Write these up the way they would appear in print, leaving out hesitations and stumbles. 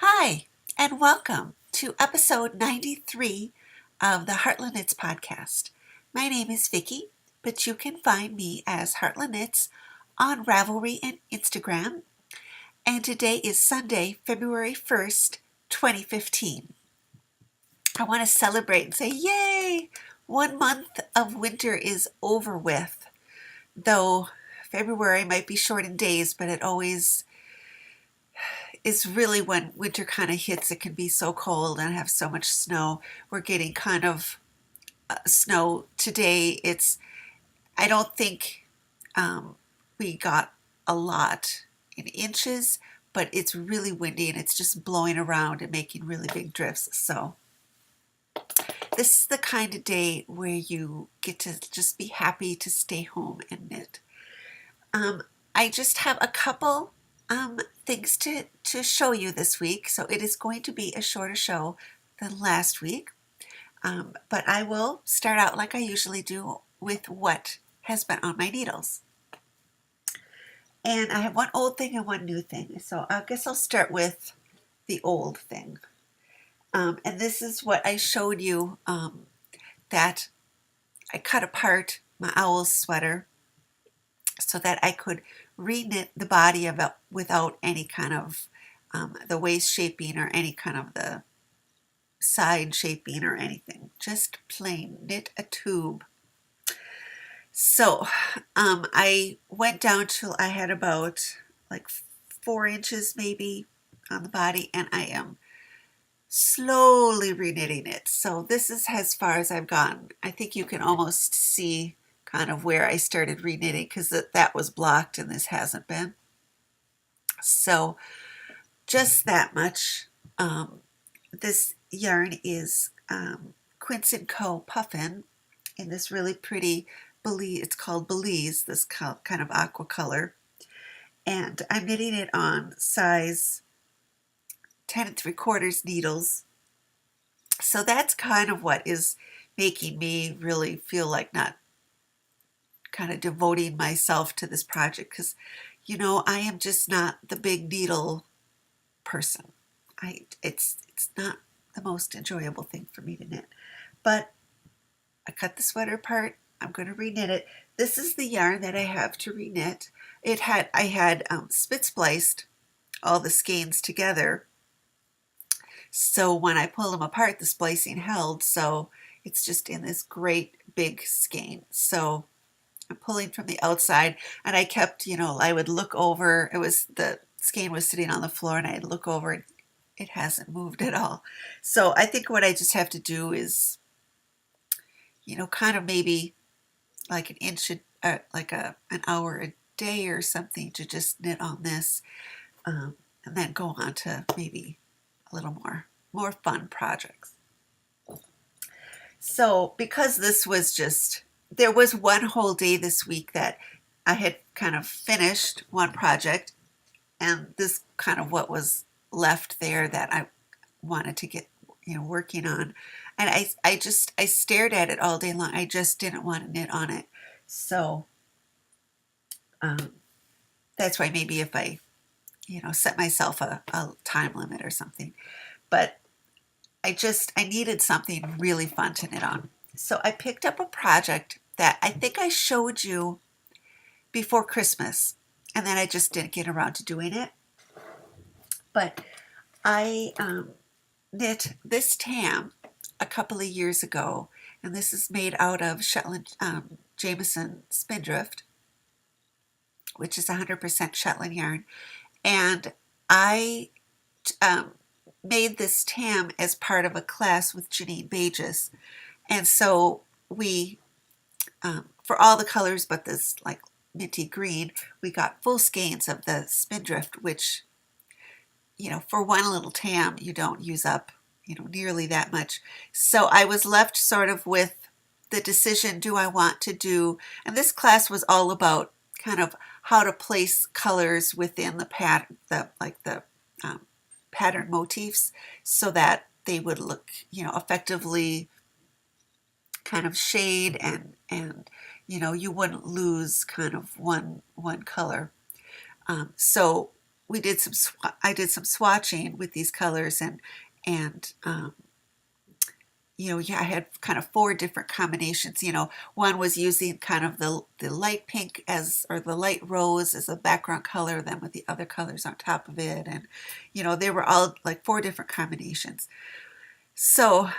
Hi, and welcome to episode 93 of the Heartland Knits podcast. My name is Vicki, but you can find me as Heartland Knits on Ravelry and Instagram. And today is Sunday, February 1st, 2015. I want to celebrate and say, yay! 1 month of winter is over with. Though February might be short in days, but it always is really when winter kind of hits. It can be so cold and have so much snow. We're getting kind of snow today. I don't think we got a lot in inches, but it's really windy and it's just blowing around and making really big drifts. So this is the kind of day where you get to just be happy to stay home and knit. I just have a couple things to show you this week. So it is going to be a shorter show than last week. But I will start out like I usually do with what has been on my needles. And I have one old thing and one new thing. So I guess I'll start with the old thing. And this is what I showed you that I cut apart my owl sweater so that I could reknit the body of it without any kind of the waist shaping or any kind of the side shaping or anything. Just plain knit a tube. So I went down till I had about like 4 inches maybe on the body, and I am slowly reknitting it. So this is as far as I've gotten. I think you can almost see kind of where I started reknitting because that was blocked and this hasn't been. So just that much. This yarn is Quince & Co. Puffin in this really pretty Belize. It's called Belize, this kind of aqua color. And I'm knitting it on size 10 3/4 needles. So that's kind of what is making me really feel like not kind of devoting myself to this project, because I am just not the big needle person. It's not the most enjoyable thing for me to knit. But I cut the sweater apart. I'm going to reknit it. This is the yarn that I have to reknit. I had spit spliced all the skeins together. So when I pull them apart, the splicing held. So it's just in this great big skein. So I'm pulling from the outside, and I kept, I would look over. The skein was sitting on the floor, and I'd look over, and it hasn't moved at all. So I think what I just have to do is, kind of maybe like an inch, like an hour a day or something to just knit on this, and then go on to maybe a little more fun projects. So because this was there was one whole day this week that I had kind of finished one project, and this kind of what was left there that I wanted to get working on, and I stared at it all day long. I just didn't want to knit on it. So that's why maybe if I set myself a time limit or something, but I needed something really fun to knit on. So I picked up a project that I think I showed you before Christmas, and then I just didn't get around to doing it. But I knit this tam a couple of years ago, and this is made out of Shetland Jameson Spindrift, which is 100% Shetland yarn. And I made this tam as part of a class with Janine Bages. And so we, for all the colors but this like minty green, we got full skeins of the Spindrift, which, for one little tam, you don't use up, nearly that much. So I was left sort of with the decision, do I want to do, and this class was all about kind of how to place colors within the pattern, the pattern motifs, so that they would look, effectively kind of shade and you wouldn't lose kind of one color. So I did some swatching with these colors, and you know, yeah, I had kind of four different combinations. You know, one was using kind of the light pink as, or the light rose as a background color, then with the other colors on top of it, and you know, they were all like four different combinations. So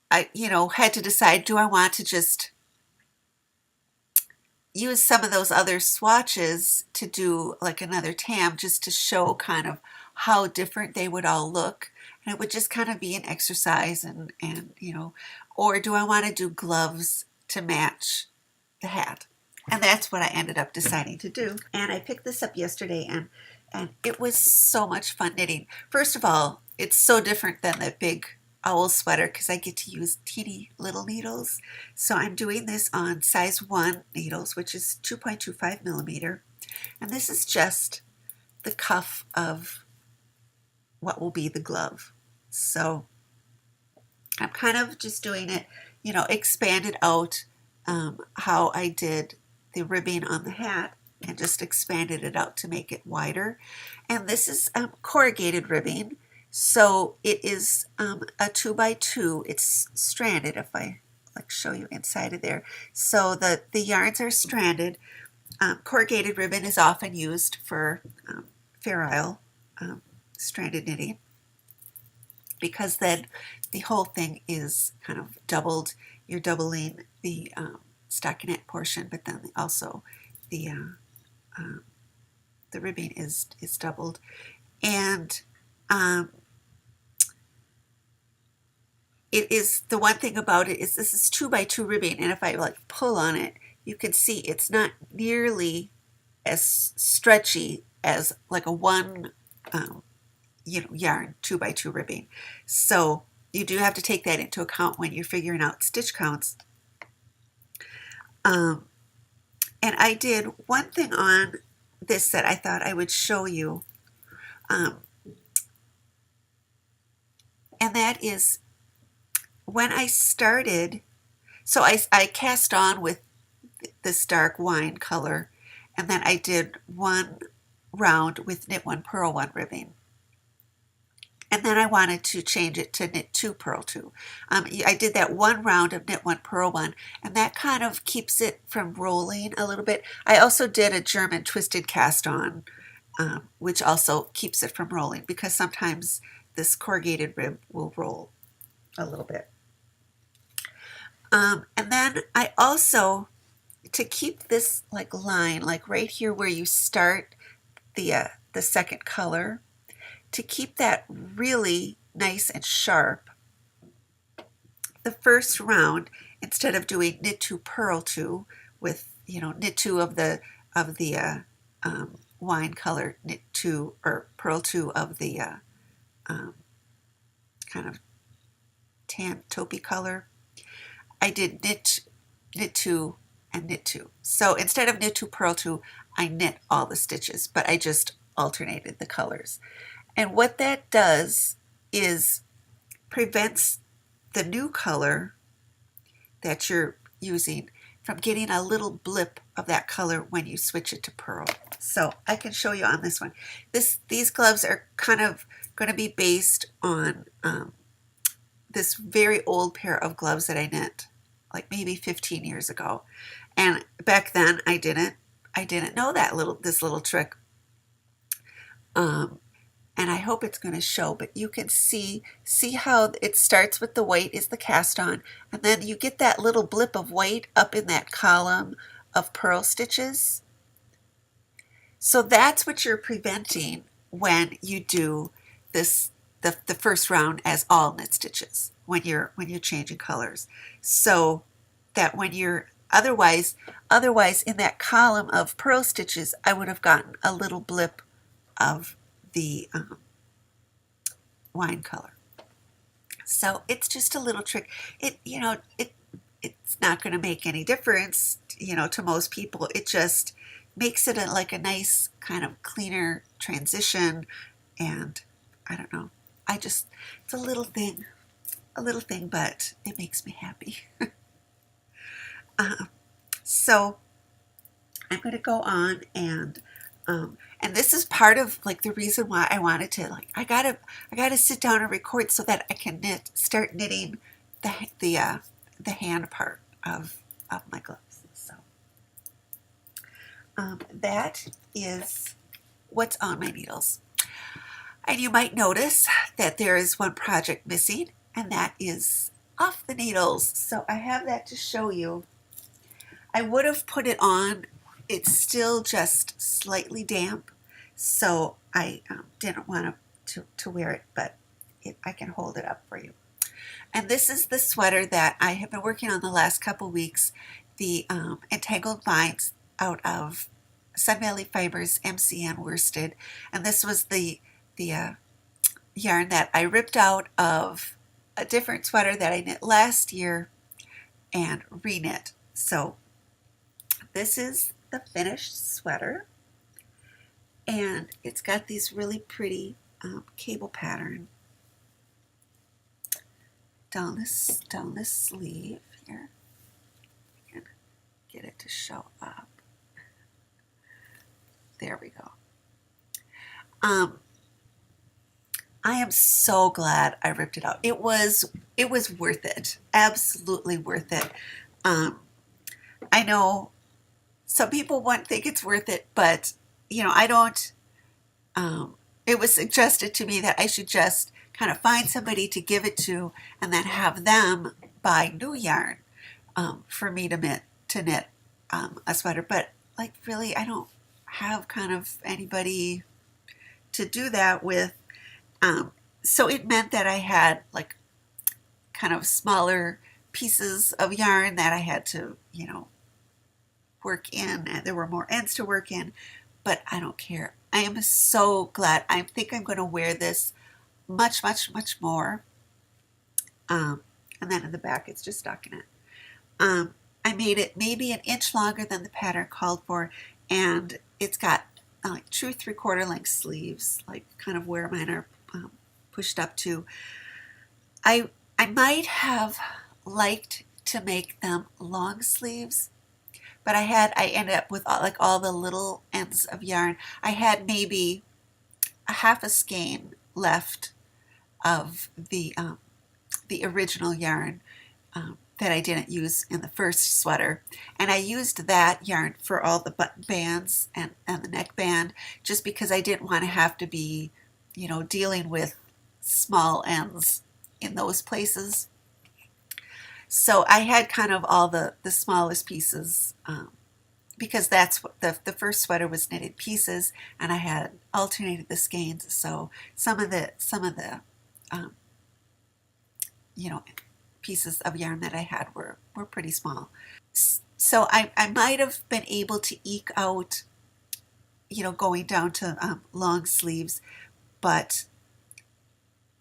I, you know, had to decide, do I want to just use some of those other swatches to do like another tam, just to show kind of how different they would all look, and it would just kind of be an exercise, and you know, or do I want to do gloves to match the hat? And that's what I ended up deciding to do. And I picked this up yesterday, and it was so much fun knitting. First of all, it's so different than the big owl sweater because I get to use teeny little needles. So I'm doing this on size 1 needles, which is 2.25 millimeter. And this is just the cuff of what will be the glove. So I'm kind of just doing it, you know, expanded out how I did the ribbing on the hat, and just expanded it out to make it wider. And this is corrugated ribbing. So it is a 2x2. It's stranded, if I like show you inside of there. So the yarns are stranded. Corrugated ribbon is often used for Fair Isle stranded knitting, because then the whole thing is kind of doubled. You're doubling the stockinette portion, but then also the ribbing is doubled. And it is, the one thing about it is this is 2x2 ribbing, and if I like pull on it, you can see it's not nearly as stretchy as like a one you know, yarn 2x2 ribbing. So you do have to take that into account when you're figuring out stitch counts. And I did one thing on this that I thought I would show you, and that is when I started, so I cast on with this dark wine color, and then I did one round with knit 1 purl 1 ribbing. And then I wanted to change it to knit 2 purl 2. I did that one round of knit 1 purl 1, and that kind of keeps it from rolling a little bit. I also did a German twisted cast on, which also keeps it from rolling, because sometimes this corrugated rib will roll a little bit. And then I also, to keep this like line, like right here where you start the second color, to keep that really nice and sharp, the first round, instead of doing knit 2 purl 2 with, you know, knit 2 of the wine color, knit 2 or purl 2 of the kind of tan taupey color, I did knit 2 and knit 2. So instead of knit 2 purl 2, I knit all the stitches, but I just alternated the colors. And what that does is prevents the new color that you're using from getting a little blip of that color when you switch it to purl. So I can show you on this one. These gloves are kind of going to be based on this very old pair of gloves that I knit like maybe 15 years ago. And back then I didn't know this little trick. And I hope it's going to show, but you can see how it starts with the white is the cast on, and then you get that little blip of white up in that column of purl stitches. So that's what you're preventing when you do this, the first round as all knit stitches, when you're changing colors. So that when you're otherwise in that column of purl stitches, I would have gotten a little blip of the wine color. So it's just a little trick. It's not going to make any difference, to most people. It just makes it like a nice kind of cleaner transition. And I don't know. It's a little thing, but it makes me happy. So I'm going to go on and And this is part of like the reason why I wanted to like I gotta sit down and record so that I can start knitting the hand part of my gloves. So that is what's on my needles. And you might notice that there is one project missing, and that is off the needles. So I have that to show you. I would have put it on. It's still just slightly damp, so I didn't want to wear it, but I can hold it up for you. And this is the sweater that I have been working on the last couple weeks, the Entangled Vines out of Sun Valley Fibers MCN worsted. And this was the yarn that I ripped out of a different sweater that I knit last year and reknit. So this is the finished sweater, and it's got these really pretty cable pattern down this sleeve here. I can get it to show up. There we go. I am so glad I ripped it out. It was worth it. Absolutely worth it. I know some people won't think it's worth it, but I don't. It was suggested to me that I should just kind of find somebody to give it to, and then have them buy new yarn for me to knit a sweater. But like really, I don't have kind of anybody to do that with. So it meant that I had like kind of smaller pieces of yarn that I had to, work in, and there were more ends to work in, but I don't care. I am so glad. I think I'm going to wear this much, much, much more. And then in the back, it's just stockinette. I made it maybe an inch longer than the pattern called for, and it's got like true 3/4 length sleeves, like kind of where mine are pushed up to. I might have liked to make them long sleeves, but I ended up with all the little ends of yarn. I had maybe a half a skein left of the original yarn that I didn't use in the first sweater, and I used that yarn for all the button bands and the neck band, just because I didn't want to have to be, dealing with small ends in those places. So I had kind of all the smallest pieces, because that's what the first sweater was knitted pieces, and I had alternated the skeins. So some of the pieces of yarn that I had were pretty small. So I might have been able to eke out, going down to long sleeves, but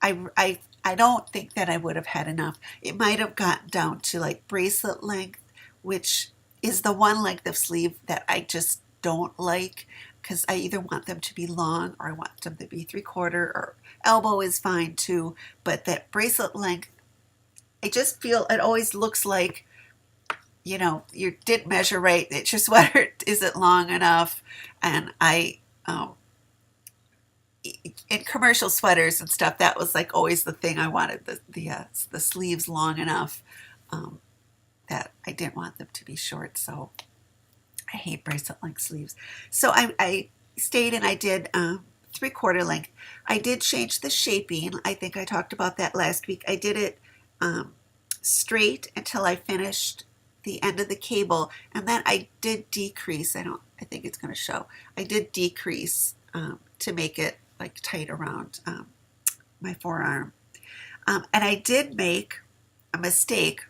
I don't think that I would have had enough. It might have gotten down to like bracelet length, which is the one length of sleeve that I just don't like, because I either want them to be long or I want them to be 3/4, or elbow is fine too. But that bracelet length, I just feel it always looks like, you didn't measure right, that your sweater isn't long enough. And in commercial sweaters and stuff, that was like always the thing. I wanted the sleeves long enough, that I didn't want them to be short. So I hate bracelet length sleeves. So I stayed and I did 3/4 length. I did change the shaping. I think I talked about that last week. I did it straight until I finished the end of the cable, and then I did decrease. I think it's going to show. I did decrease to make it like tight around my forearm. And I did make a mistake,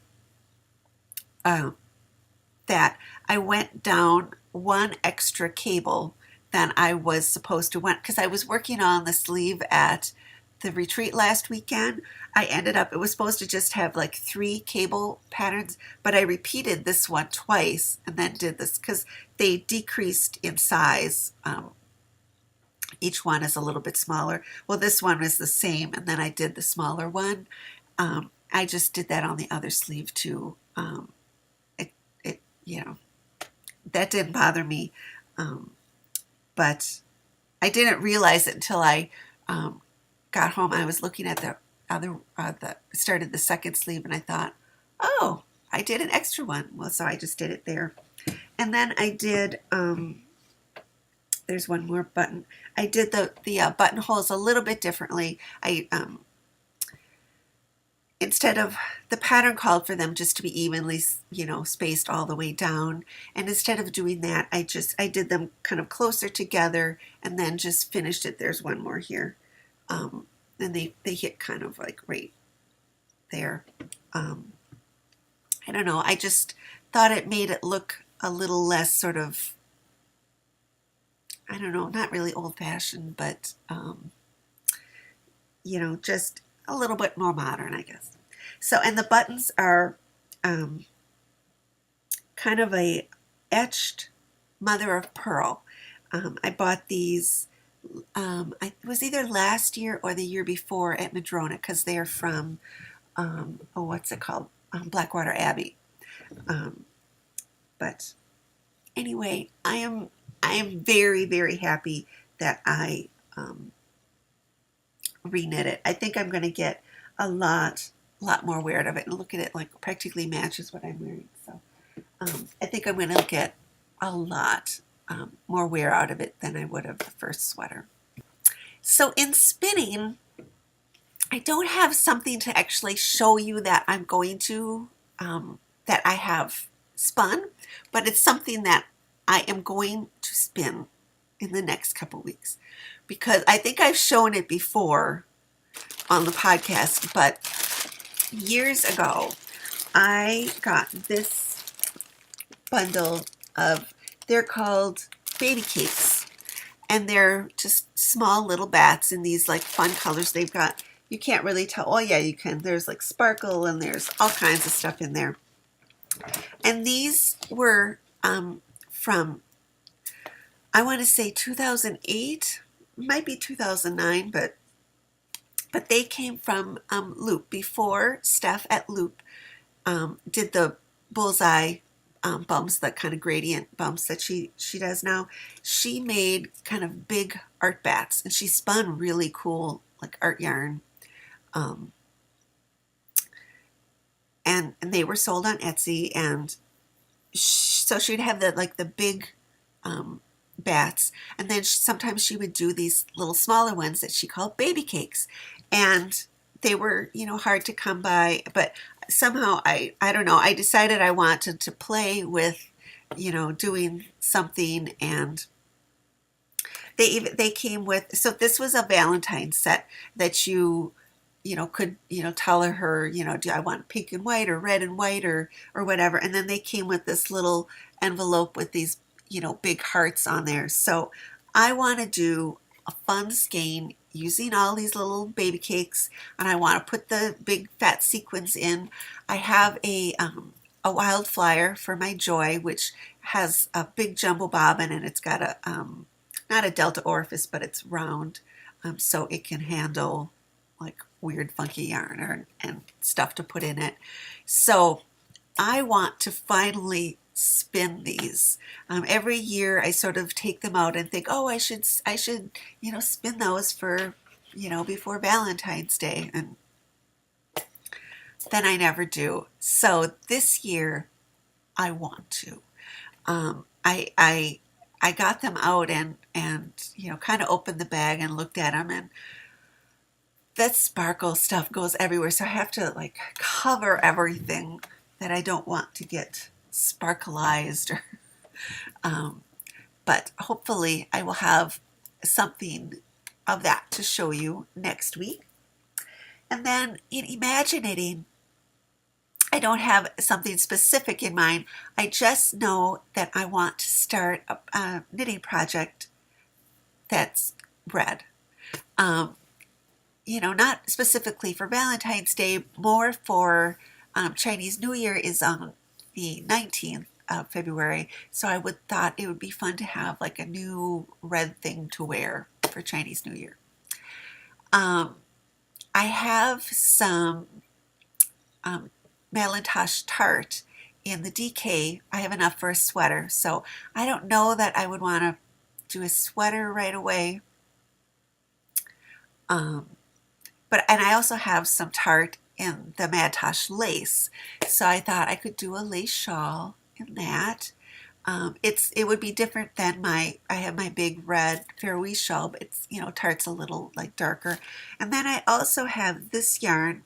that I went down one extra cable than I was supposed to, because I was working on the sleeve at the retreat last weekend. It was supposed to just have like 3 cable patterns, but I repeated this one twice and then did this because they decreased in size. Each one is a little bit smaller. Well, this one was the same, and then I did the smaller one. I just did that on the other sleeve too. That didn't bother me. but I didn't realize it until I got home. I was looking at the other, started the second sleeve, and I thought, oh, I did an extra one. Well, so I just did it there. And then I did, there's one more button. I did the buttonholes a little bit differently. I instead of, the pattern called for them just to be evenly, spaced all the way down. And instead of doing that, I did them kind of closer together and then just finished it. There's one more here. And they hit kind of like right there. I don't know. I just thought it made it look a little less sort of, I don't know, not really old-fashioned, but, just a little bit more modern, I guess. So, and the buttons are kind of a etched mother of pearl. I bought these, it was either last year or the year before at Madrona, because they're from, what's it called? Blackwater Abbey. But anyway, I am very, very happy that I reknit it. I think I'm going to get a lot more wear out of it. And look at it, like practically matches what I'm wearing. So I think I'm going to get a lot more wear out of it than I would of the first sweater. So in spinning, I don't have something to actually show you that I'm going to, that I have spun, but it's something that I am going to spin in the next couple weeks, because I think I've shown it before on the podcast, but years ago I got this bundle of, they're called baby cakes, and they're just small little bats in these like fun colors. They've got, you can't really tell, oh yeah, you can, there's like sparkle and there's all kinds of stuff in there. And these were from, I want to say 2008, might be 2009, but they came from Loop. Before Steph at Loop did the bullseye bumps, the kind of gradient bumps that she does now, she made kind of big art bats, and she spun really cool like art yarn. And they were sold on Etsy, and so she'd have the big bats, and then sometimes she would do these little smaller ones that she called baby cakes, and they were hard to come by, but somehow I don't know, I decided I wanted to play with doing something, and they came with, so this was a Valentine's set that you could tell her, do I want pink and white or red and white or whatever, and then they came with this little envelope with these big hearts on there. So I want to do a fun skein using all these little baby cakes, and I want to put the big fat sequins in. I have a wild flyer for my Joy, which has a big jumbo bobbin, and it's got a not a delta orifice, but it's round, so it can handle like weird funky yarn and stuff to put in it. So I want to finally spin these. Every year I sort of take them out and think, oh, I should spin those for before Valentine's Day, and then I never do. So this year I want to. I got them out and kind of opened the bag and looked at them, and that sparkle stuff goes everywhere, so I have to like cover everything that I don't want to get sparkleized, or but hopefully I will have something of that to show you next week. And then in imaginating, I don't have something specific in mind. I just know that I want to start a knitting project that's red. Not specifically for Valentine's Day, more for Chinese New Year is on the 19th of February. So I thought it would be fun to have like a new red thing to wear for Chinese New Year. I have some Malintosh tart in the DK. I have enough for a sweater, so I don't know that I would want to do a sweater right away. And I also have some Tarte in the Madtosh lace, so I thought I could do a lace shawl in that. It would be different than I have my big red Fairwee shawl, but it's, Tarte's a little like darker. And then I also have this yarn,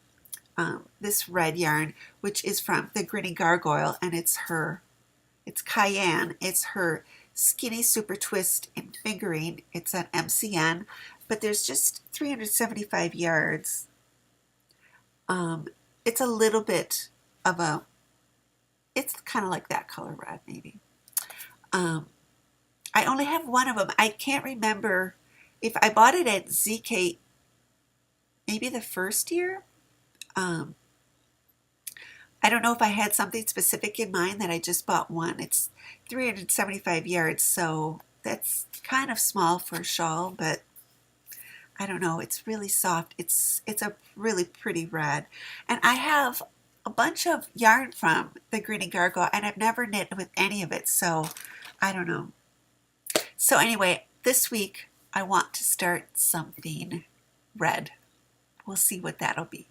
this red yarn, which is from the Grinny Gargoyle, and it's Cayenne. It's her Skinny Super Twist and Fingering. It's an MCN, but there's just 375 yards. It's a little bit of it's kind of like that color red, maybe. I only have one of them. I can't remember if I bought it at ZK, maybe the first year. I don't know if I had something specific in mind that I just bought one. It's 375 yards, so that's kind of small for a shawl, but I don't know. It's really soft. It's a really pretty red. And I have a bunch of yarn from the Grinny Gargoyle, and I've never knit with any of it, so I don't know. So anyway, this week I want to start something red. We'll see what that'll be.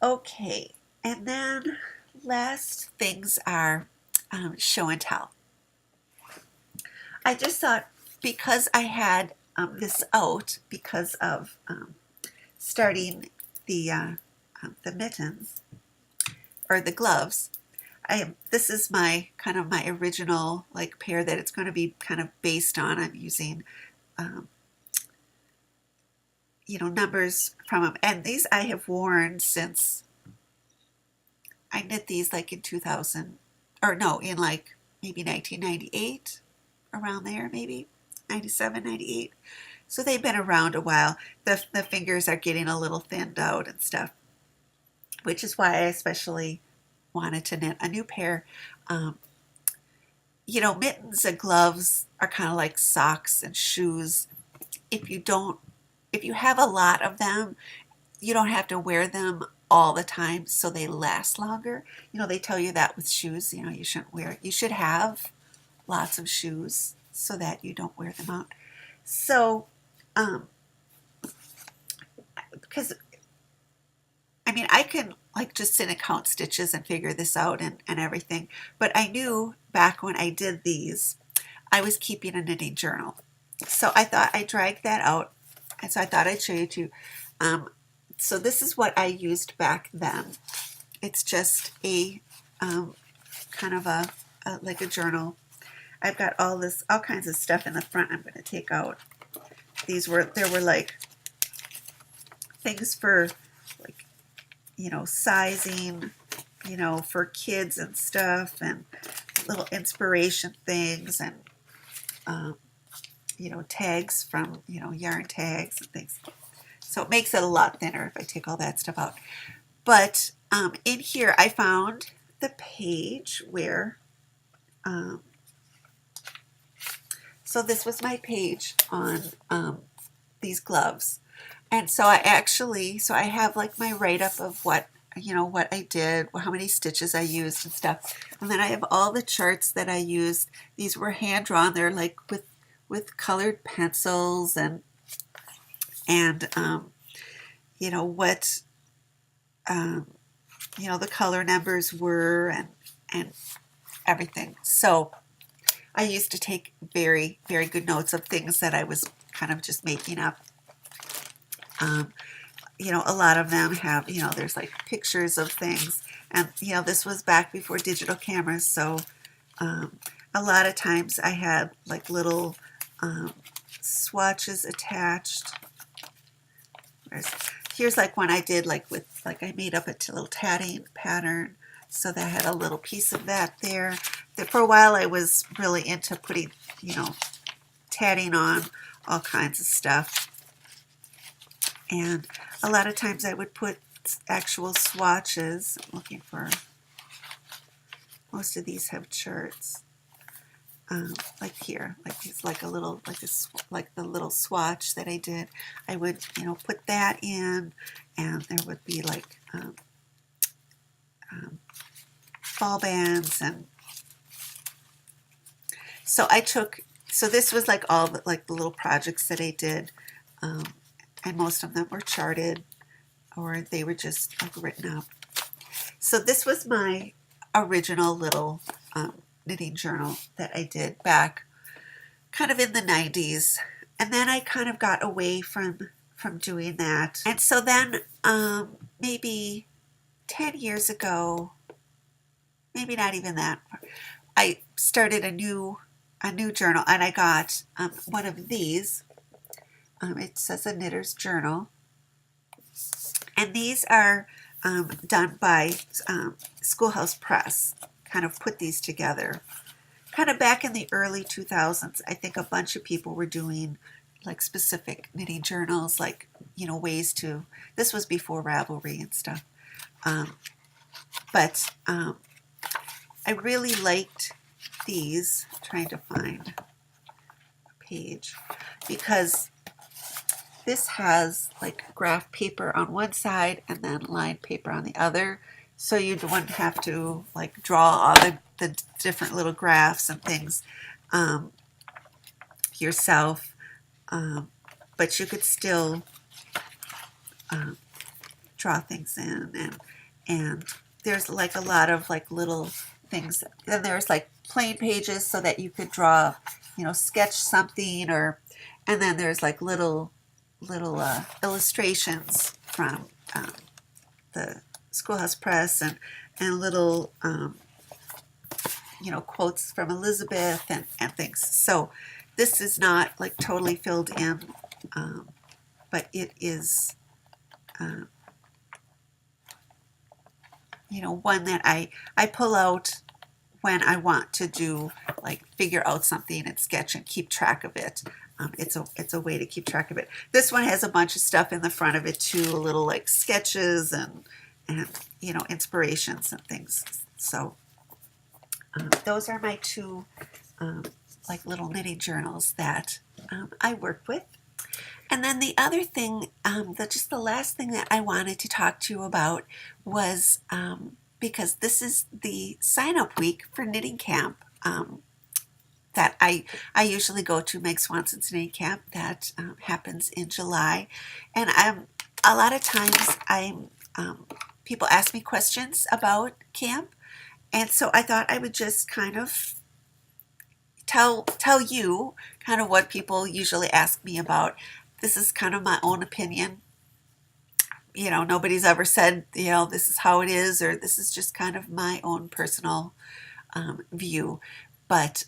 Okay, and then last things are show and tell. I just thought, because I had this out because of starting the mittens or the gloves. This is my kind of my original like pair that it's going to be kind of based on. I'm using numbers from them, and these I have worn since I knit these like in 2000, or no, in like maybe 1998, around there, maybe 97, 98. So they've been around a while. The fingers are getting a little thinned out and stuff, which is why I especially wanted to knit a new pair. Mittens and gloves are kind of like socks and shoes. If you have a lot of them, you don't have to wear them all the time, so they last longer. They tell you that with shoes, you should have lots of shoes so that you don't wear them out. So, because, I can like just sit and count stitches and figure this out and everything, but I knew back when I did these, I was keeping a knitting journal. So I thought I'd drag that out, and so I thought I'd show you too. So this is what I used back then. It's just a kind of like a journal. I've got all kinds of stuff in the front I'm going to take out. There were like things for like, sizing, for kids and stuff, and little inspiration things, and, tags from, yarn tags and things. So it makes it a lot thinner if I take all that stuff out. But in here I found the page where, so this was my page on these gloves. And so I have like my write-up of what I did, how many stitches I used and stuff. And then I have all the charts that I used. These were hand-drawn. They're like with colored pencils and what the color numbers were and everything. So I used to take very, very good notes of things that I was kind of just making up. A lot of them have, there's like pictures of things, and this was back before digital cameras, so a lot of times I had like little swatches attached. Here's like one I did like I made up a little tatting pattern, so that I had a little piece of that there. For a while I was really into putting, tatting on all kinds of stuff. And a lot of times I would put actual swatches. I'm looking for, most of these have charts. Like here, like it's like a little, like the little swatch that I did. I would, put that in, and there would be like ball bands, and So so this was like all the, like the little projects that I did, and most of them were charted or they were just like written up. So this was my original little knitting journal that I did back kind of in the 90s. And then I kind of got away from doing that. And so then maybe 10 years ago, maybe not even that, I started a new journal, and I got one of these. It says a knitter's journal, and these are done by Schoolhouse Press. Kind of put these together. Kind of back in the early 2000s, I think a bunch of people were doing like specific knitting journals, like, you know, ways to. This was before Ravelry and stuff, but I really liked these. I'm trying to find a page because this has like graph paper on one side and then lined paper on the other, so you wouldn't have to like draw all the different little graphs and things yourself, but you could still draw things in, and there's like a lot of like little things. Then there's like plain pages so that you could draw, you know, sketch something, or and then there's like little illustrations from the Schoolhouse Press, and little you know, quotes from Elizabeth and things. So this is not like totally filled in, but it is you know, one that I pull out when I want to do, like, figure out something and sketch and keep track of it. It's a way to keep track of it. This one has a bunch of stuff in the front of it too, a little like sketches and you know, inspirations and things. So those are my two like little knitting journals that I work with. And then the other thing, just the last thing that I wanted to talk to you about was, because this is the sign-up week for knitting camp that I usually go to, Meg Swanson's knitting camp that happens in July. And a lot of times people ask me questions about camp, and so I thought I would just kind of tell you kind of what people usually ask me about. This is kind of my own opinion. You know, nobody's ever said, you know, this is how it is, or this is just kind of my own personal view. But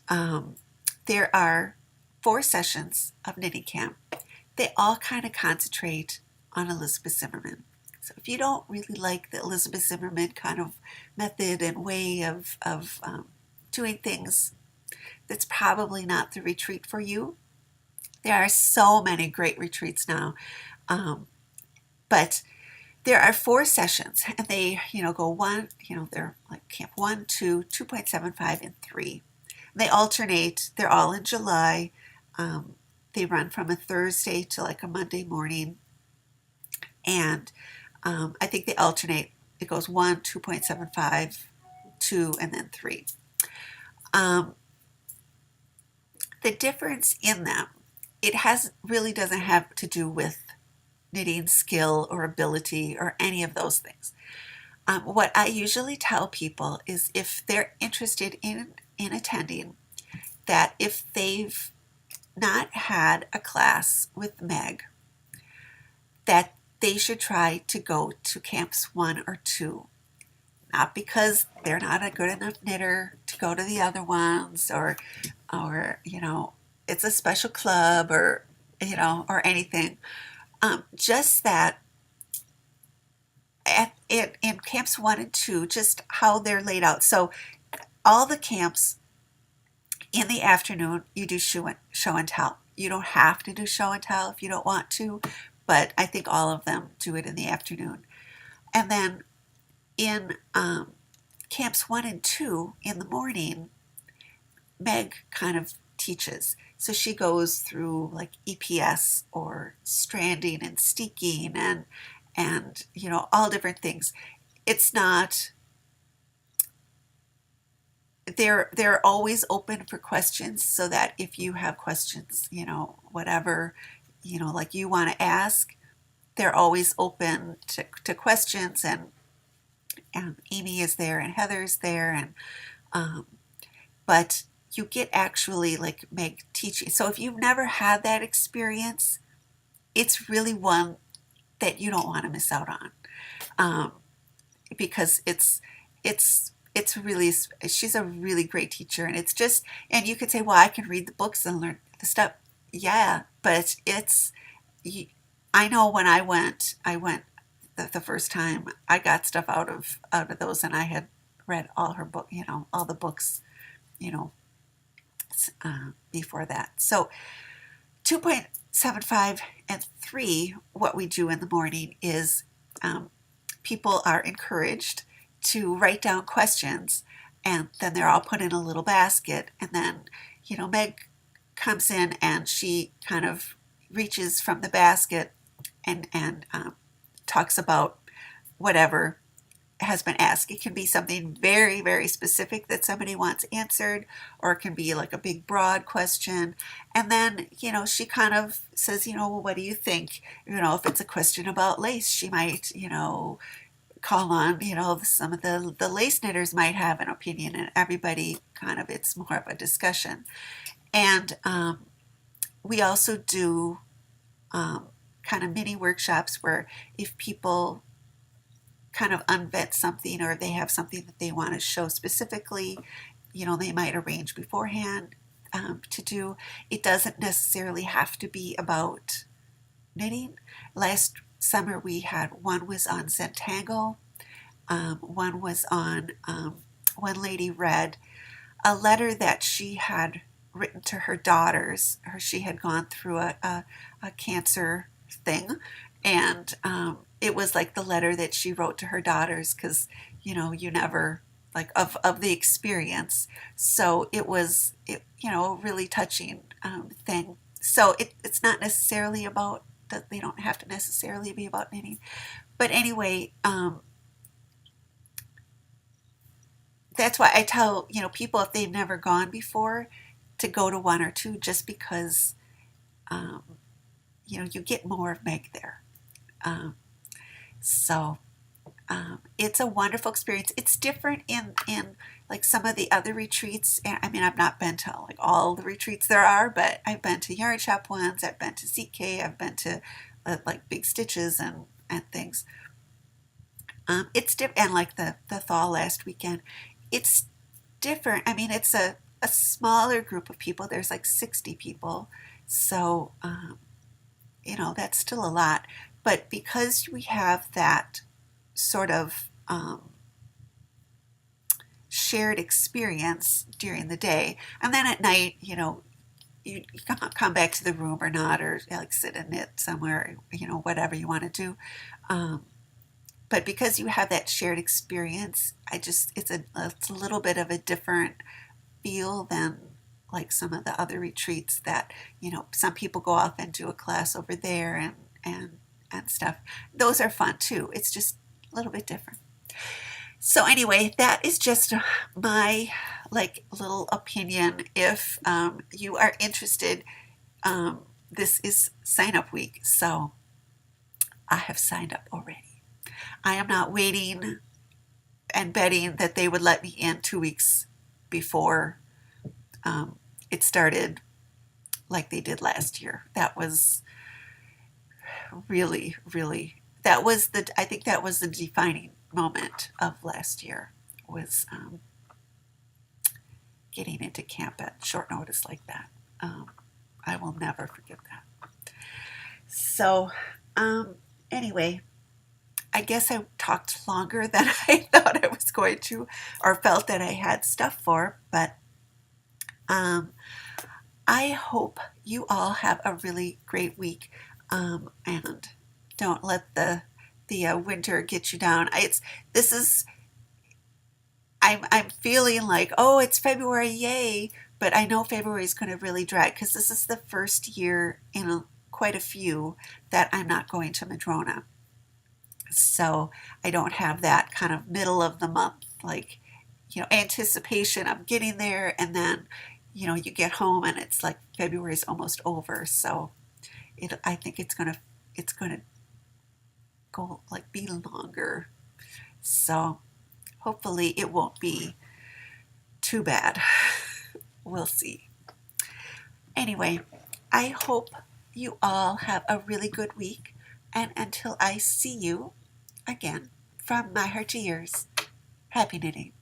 there are 4 sessions of knitting camp. They all kind of concentrate on Elizabeth Zimmerman. So if you don't really like the Elizabeth Zimmerman kind of method and way of doing things, that's probably not the retreat for you. There are so many great retreats now, but there are 4 sessions, and they, you know, go one, you know, they're like camp 1, 2, 2.75, and 3. They alternate. They're all in July. They run from a Thursday to like a Monday morning, and I think they alternate. It goes 1, 2.75, 2, and then 3. The difference in them, it really doesn't have to do with knitting skill or ability or any of those things. What I usually tell people is, if they're interested in attending, that if they've not had a class with Meg, that they should try to go to camps 1 or 2. Not because they're not a good enough knitter to go to the other ones, or you know, it's a special club, or you know, or anything. Just that in camps 1 and 2, just how they're laid out. So all the camps in the afternoon, you do show and tell. You don't have to do show and tell if you don't want to, but I think all of them do it in the afternoon. And then in camps 1 and 2 in the morning, Meg kind of teaches. So she goes through like EPS or stranding and steeking and you know, all different things. It's not they're always open for questions, so that if you have questions, whatever, like you want to ask, they're always open to questions. And Amy is there and Heather's there, and um, but you get actually like Meg teaching. So if you've never had that experience, it's really one that you don't want to miss out on, um, because it's really, she's a really great teacher. And it's just, and you could say, well, I can read the books and learn the stuff. Yeah, but I know when I went the first time, I got stuff out of those, and I had read all her book, all the books, you know, before that. So 2.75 and 3, what we do in the morning is, people are encouraged to write down questions, and then they're all put in a little basket. And then, Meg comes in and she kind of reaches from the basket and talks about whatever has been asked. It can be something very, very specific that somebody wants answered, or it can be like a big, broad question. And then, she kind of says, well, what do you think? If it's a question about lace, she might, call on, some of the lace knitters might have an opinion, and everybody kind of, it's more of a discussion. And we also do kind of mini workshops where if people kind of unvet something, or they have something that they want to show specifically, they might arrange beforehand to do. It doesn't necessarily have to be about knitting. Last summer we had, one was on Zentangle, one was on, one lady read a letter that she had written to her daughters. She had gone through a cancer thing, and it was like the letter that she wrote to her daughters, because you never, like, of the experience. So it was, a really touching thing. So it's not necessarily about that, they don't have to necessarily be about knitting. But anyway, that's why I tell people, if they've never gone before, to go to one or two, just because um, you get more of Meg there. So it's a wonderful experience. It's different in like some of the other retreats. And I mean, I've not been to like all the retreats there are, but I've been to yarn shop ones. I've been to CK. I've been to like Big Stitches and things. It's different, and like the thaw last weekend. It's different. I mean, it's a smaller group of people. There's like 60 people, so that's still a lot. But because we have that sort of shared experience during the day, and then at night, you come back to the room or not, or like sit and knit somewhere, whatever you want to do. But because you have that shared experience, it's a little bit of a different feel than like some of the other retreats that, some people go off and do a class over there and stuff. Those are fun too. It's just a little bit different. So anyway, that is just my like little opinion. If you are interested, this is sign up week. So I have signed up already. I am not waiting and betting that they would let me in 2 weeks before it started like they did last year. That was really, really, I think that was the defining moment of last year, was getting into camp at short notice like that. I will never forget that. So anyway, I guess I talked longer than I thought I was going to, or felt that I had stuff for, but I hope you all have a really great week, and don't let the winter get you down. I'm feeling like, oh, it's February, yay! But I know February is going to really drag, because this is the first year in quite a few that I'm not going to Madrona. So I don't have that kind of middle of the month, like, anticipation of getting there, and then you get home and it's like February's almost over. So I think it's gonna go like be longer. So hopefully it won't be too bad. We'll see. Anyway, I hope you all have a really good week, and until I see you again, from my heart to yours, happy knitting.